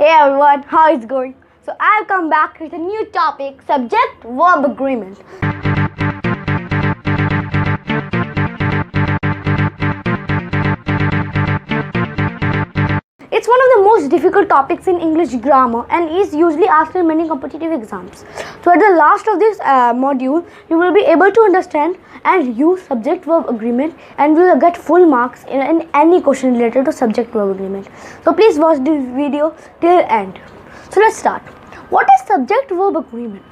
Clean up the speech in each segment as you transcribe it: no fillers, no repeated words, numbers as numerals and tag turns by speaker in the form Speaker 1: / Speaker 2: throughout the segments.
Speaker 1: Hey everyone, how is it going? So I've come back with a new topic, subject-verb agreement. It's one of the most difficult topics in English grammar and is usually asked in many competitive exams. So at the last of this module, you will be able to understand and use subject-verb agreement and will get full marks in any question related to subject-verb agreement. So please watch this video till end. So let's start. What is subject-verb agreement?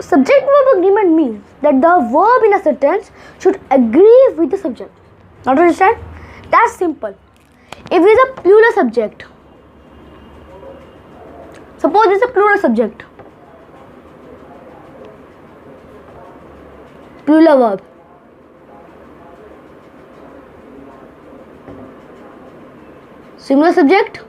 Speaker 1: Subject-verb agreement means that the verb in a sentence should agree with the subject. Not understand? That's simple. If it is a plural subject, suppose it's a plural subject, plural verb, singular subject,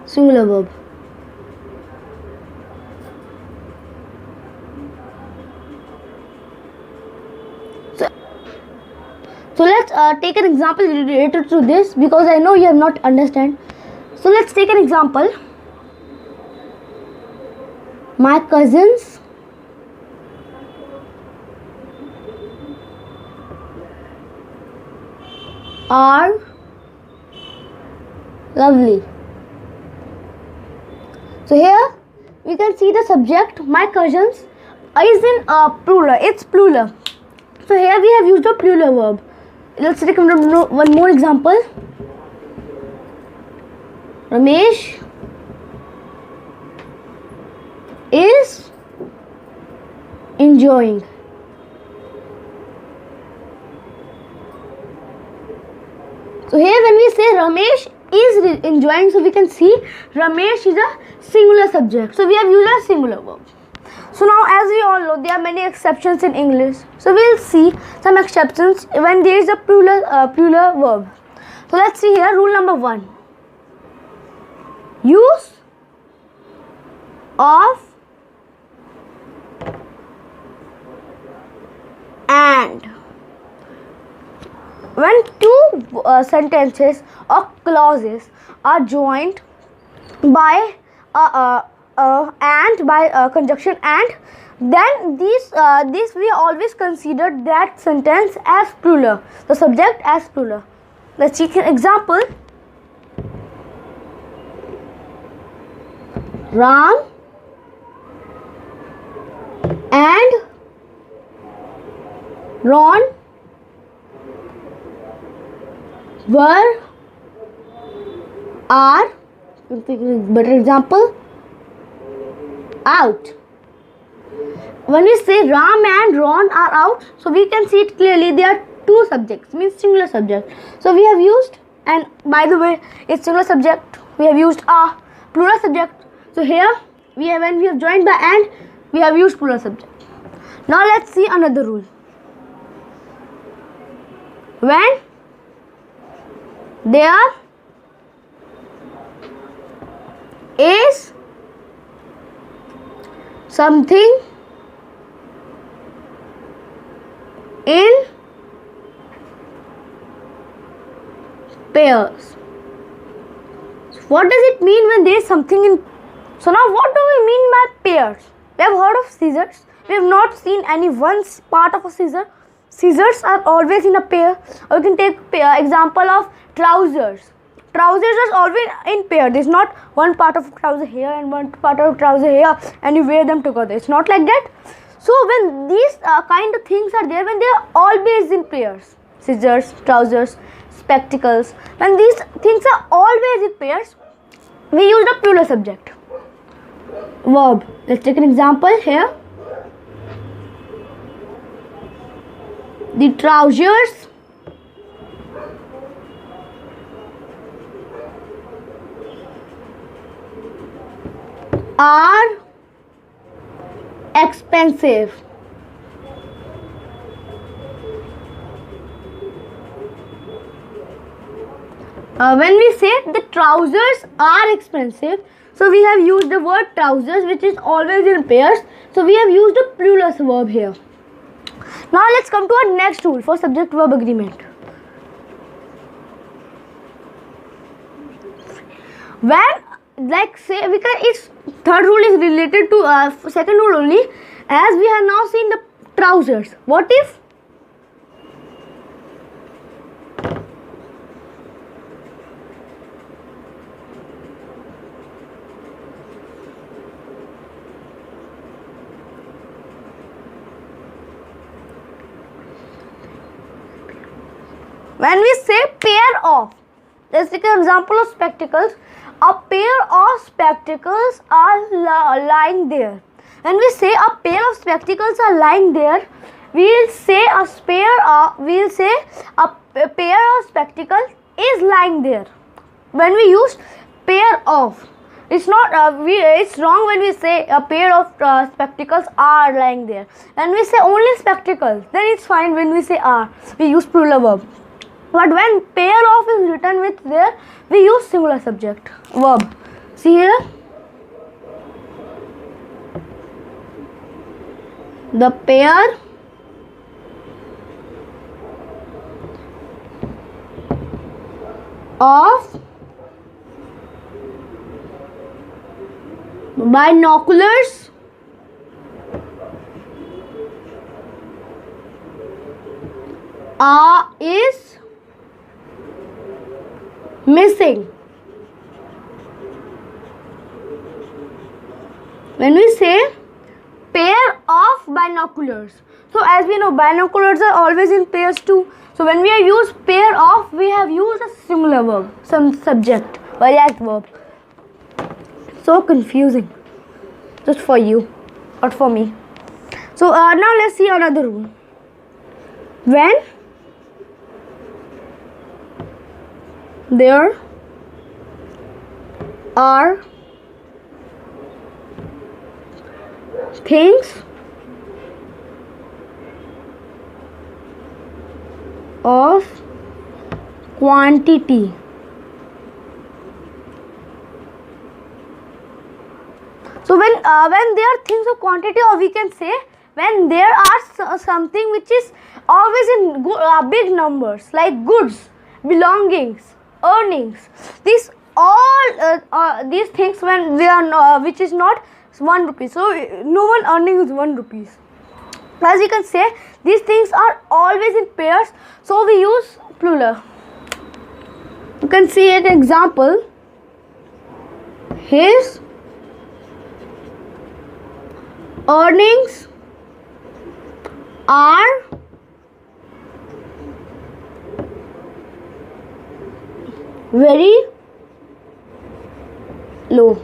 Speaker 1: singular verb. So let's take an example related to this because I know you have not understand. So let's take an example. My cousins are lovely. So here we can see the subject, my cousins, is in plural. It's plural. So here we have used a plural verb. Let's take one more example. Ramesh is enjoying. So here when we say Ramesh is enjoying, so we can see Ramesh is a singular subject. So we have used a singular verb. So now, as we all know, there are many exceptions in English. So we'll see some exceptions when there is a plural verb. So let's see here. Rule number 1. Use of and. When two sentences or clauses are joined by and by conjunction and, then this we always consider that sentence as plural, the subject as plural. Let's take an example. Ram and Ron are better example, out. When we say Ram and Ron are out, so we can see it clearly. They are two subjects, means singular subject. So we have used, and by the way, it's singular subject. We have used a plural subject. So here we have, when we have joined by and, we have used plural subject. Now let's see another rule. When there is something in pairs. So what does it mean when there is something in? So now what do we mean by pairs? We have heard of scissors. We have not seen any one part of a scissor. Scissors are always in a pair. Or you can take example of trousers. Trousers are always in pair. There's not one part of trouser here and one part of trouser here and you wear them together. It's not like that. So when these kind of things are there, when they are always in pairs, scissors, trousers, spectacles, when these things are always in pairs, we use the plural subject verb. Let's take an example here. The trousers are expensive. When we say the trousers are expensive, so we have used the word trousers, which is always in pairs. So we have used a plural verb here. Now let's come to our next rule for subject verb agreement. When, like, say we can, its third rule is related to second rule only, as we have now seen the trousers. What if when we say pair of, let's take an example of spectacles. A pair of spectacles are lying there. When we say a pair of spectacles are lying there, we'll say a pair of spectacles is lying there. When we use pair of, it's not it's wrong when we say a pair of spectacles are lying there. When we say only spectacles, then it's fine. When we say are, we use plural verb. But when pair of is written with there, we use singular subject verb. See here, the pair of binoculars is missing. When we say pair of binoculars, so as we know, binoculars are always in pairs too. So when we have used pair of, we have used a singular verb, some subject or adverb. So confusing, just for you, not for me. So now let's see another rule. When there are things of quantity, so when there are things of quantity, or we can say when there are something which is always in big numbers, like goods, belongings, earnings, these all these things, when they are which is not 1 rupee, so no one earning is 1 rupees. As you can say, these things are always in pairs, so we use plural. You can see an example. His earnings are very low.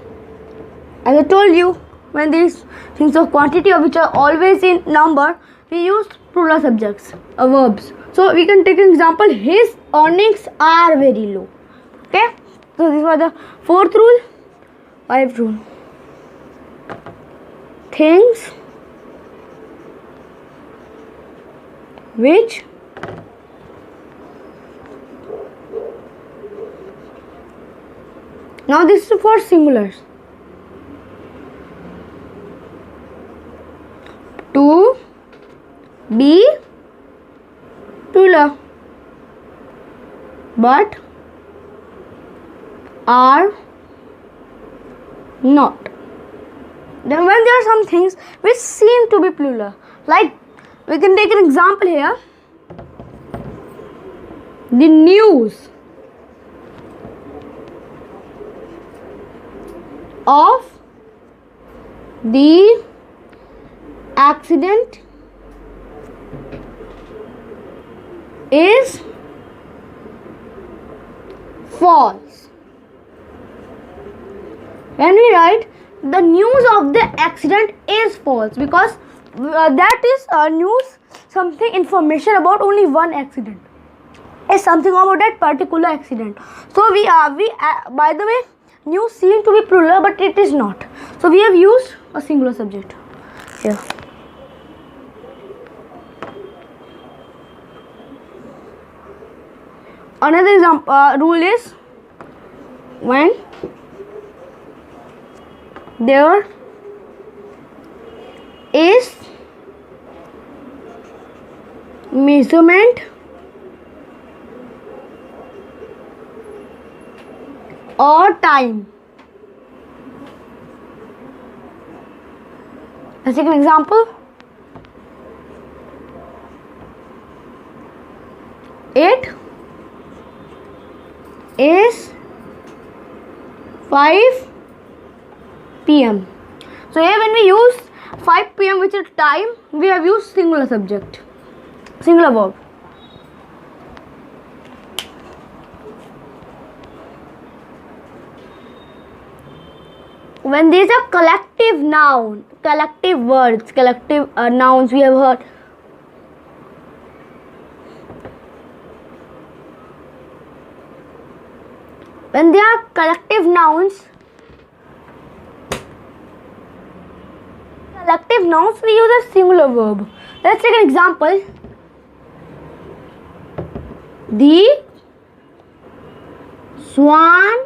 Speaker 1: As I told you, when these things of quantity or which are always in number, we use plural subjects or verbs. So we can take an example. His earnings are very low. Okay. So this was the fourth rule. Fifth rule. Things which now this is for singulars. To be plural, but are not. Then when there are some things which seem to be plural, like we can take an example here. The news of the accident is false. When we write the news of the accident is false, because that is news, something information about only one accident, is something about that particular accident. So we by the way, news seem to be plural, but it is not. So we have used a singular subject here. Another example rule is when there is measurement or time. Let's take an example. It is 5 p.m. So here when we use 5 p.m. which is time, we have used singular subject, singular verb. When there is a collective noun, collective words, collective nouns we have heard. When they are collective nouns, we use a singular verb. Let's take an example. The swarm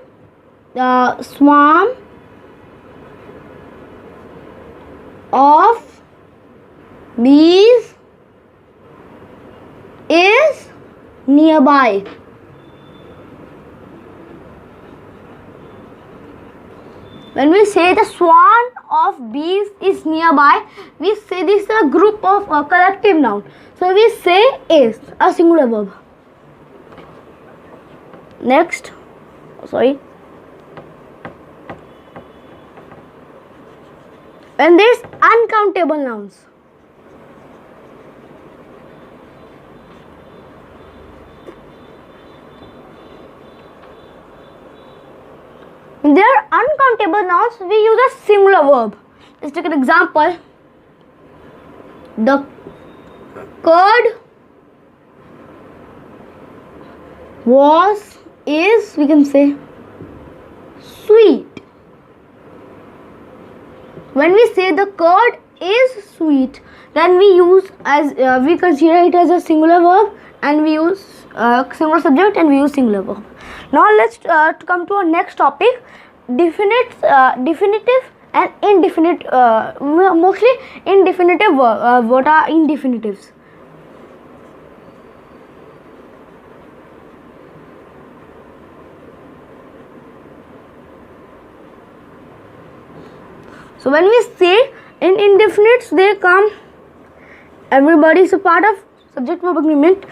Speaker 1: of bees is nearby. When we say the swarm of bees is nearby, we say this is a group of collective noun. So we say is a singular verb. Next, when there is uncountable nouns. When there are uncountable nouns, we use a singular verb. Let's take an example. The curd is, we can say, sweet. When we say the curd is sweet, then we use as we consider it as a singular verb, and we use singular subject and we use singular verb. Now let's come to our next topic: definitive and indefinite. Mostly indefinitive. What are indefinitives? So when we say in indefinites, they come. Everybody is a part of subject verb agreement.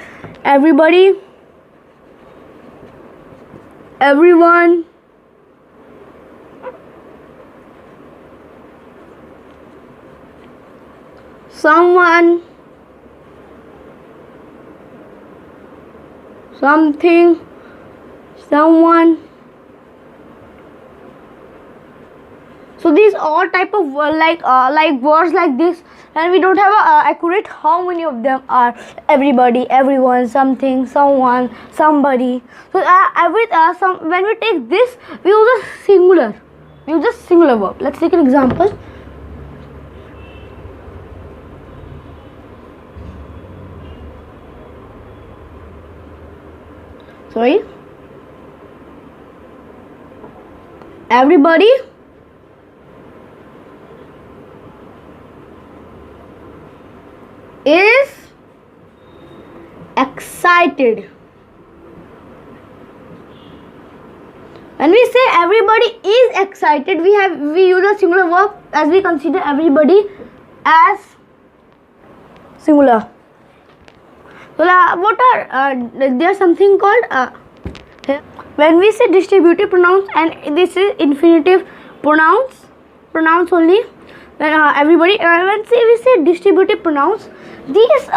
Speaker 1: Everybody, everyone, someone, something, someone. So these all type of like words like this, and we don't have a accurate how many of them are. Everybody, everyone, something, someone, somebody. So when we take this, we use a singular. We use a singular verb. Let's take an example. Everybody is excited. When we say everybody is excited, we use a singular verb, as we consider everybody as singular. So there's something called when we say distributive pronouns, and this is infinitive pronouns only. When everybody, when we say distributive pronouns, these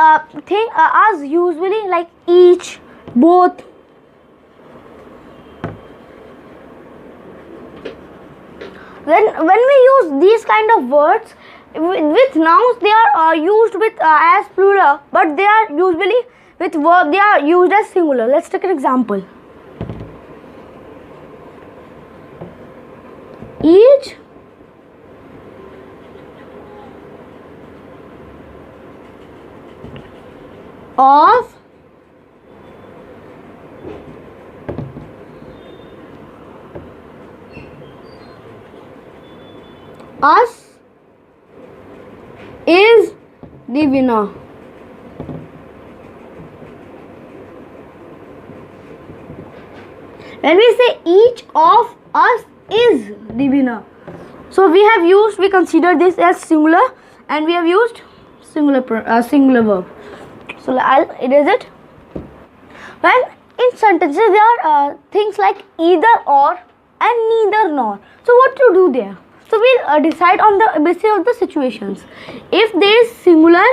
Speaker 1: things are usually like each, both. When we use these kind of words with nouns, they are used with as plural, but they are usually with verb, they are used as singular. Let's take an example. Each of us is the winner. When we say each of us is the winner, so we consider this as singular, and we have used singular verb. So I'll erase it. When in sentences there are things like either or and neither nor. So what to do there? So we'll decide on the basis of the situations. If there is singular,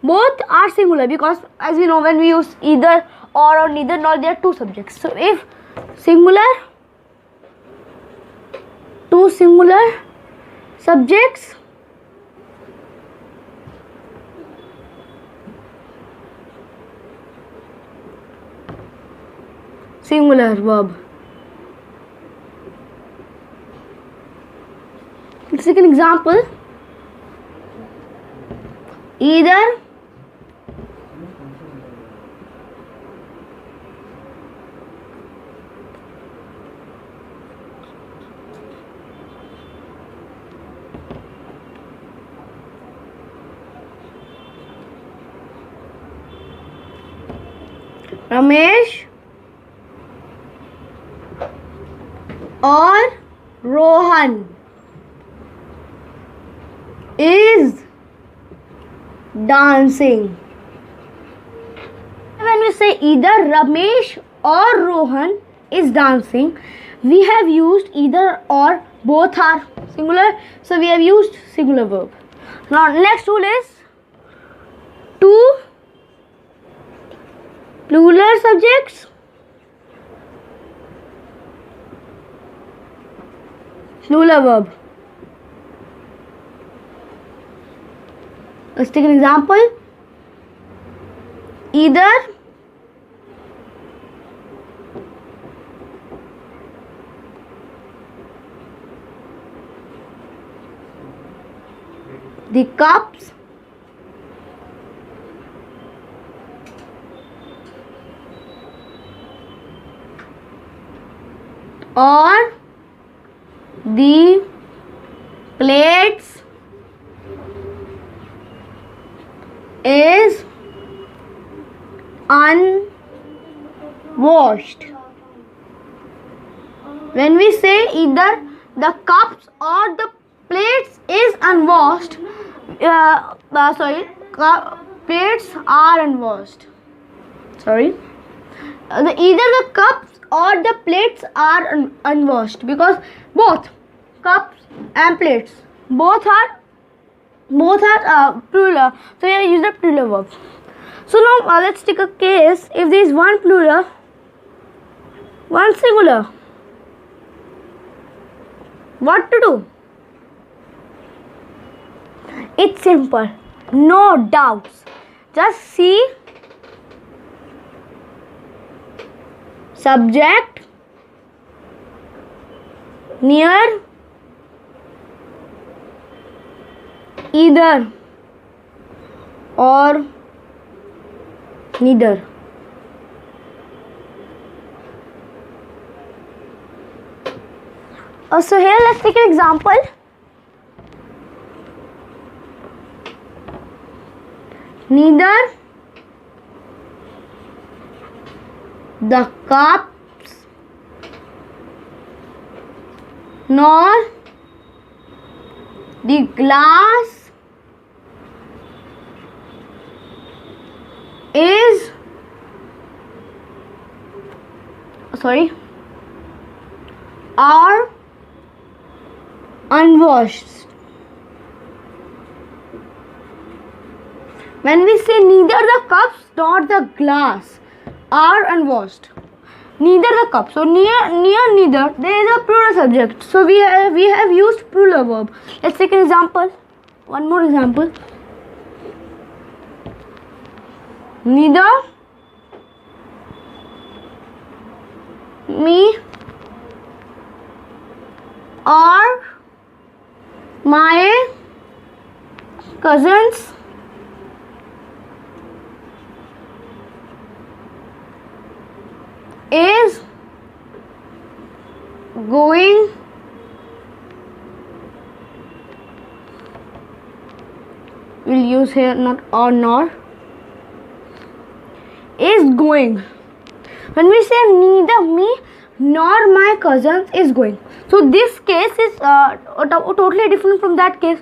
Speaker 1: both are singular, because as we know, when we use either or neither nor, there are two subjects. So if singular, two singular subjects, singular verb. Let's take an example. Either Ramesh or Rohan is dancing. When we say either Ramesh or Rohan is dancing, we have used either or, both are singular, so we have used singular verb. Now next rule is two plural subjects, plural verb. Let's take an example. Either the cups or the plates is unwashed. When we say either the cups or the plates is unwashed, plates are unwashed. Either the cups or the plates are unwashed, because both cups and plates both are plural, so we have used the plural verb. So now let's take a case. If there is one plural, one singular, what to do? It's simple, no doubts. Just see subject near either or neither. So here let's take an example. Neither the cups nor the glass is are unwashed. When we say neither the cups nor the glass are unwashed, neither the cup, so near neither, there is a plural subject, so we have used plural verb. Let's take an example, one more example. Neither me or my cousins is going we'll use here not or nor, is going. When we say neither me, nor my cousins is going. So this case is totally different from that case.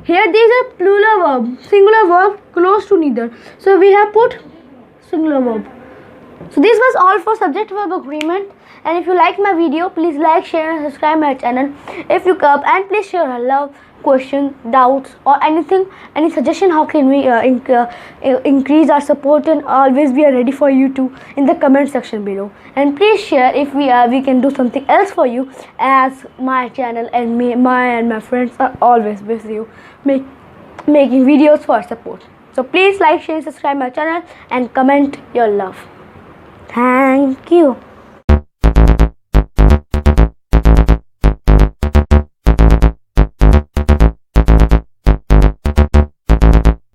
Speaker 1: Here there is a plural verb, singular verb close to neither. So we have put singular verb. So this was all for subject verb agreement. And if you like my video, please like, share and subscribe my channel. If you come, and please share your love, question, doubts or anything, any suggestion how can we increase our support, and always we are ready for you to in the comment section below. And please share if we can do something else for you, as my channel and my friends are always with you making videos for support. So please like, share, subscribe my channel and comment your love. Thank you.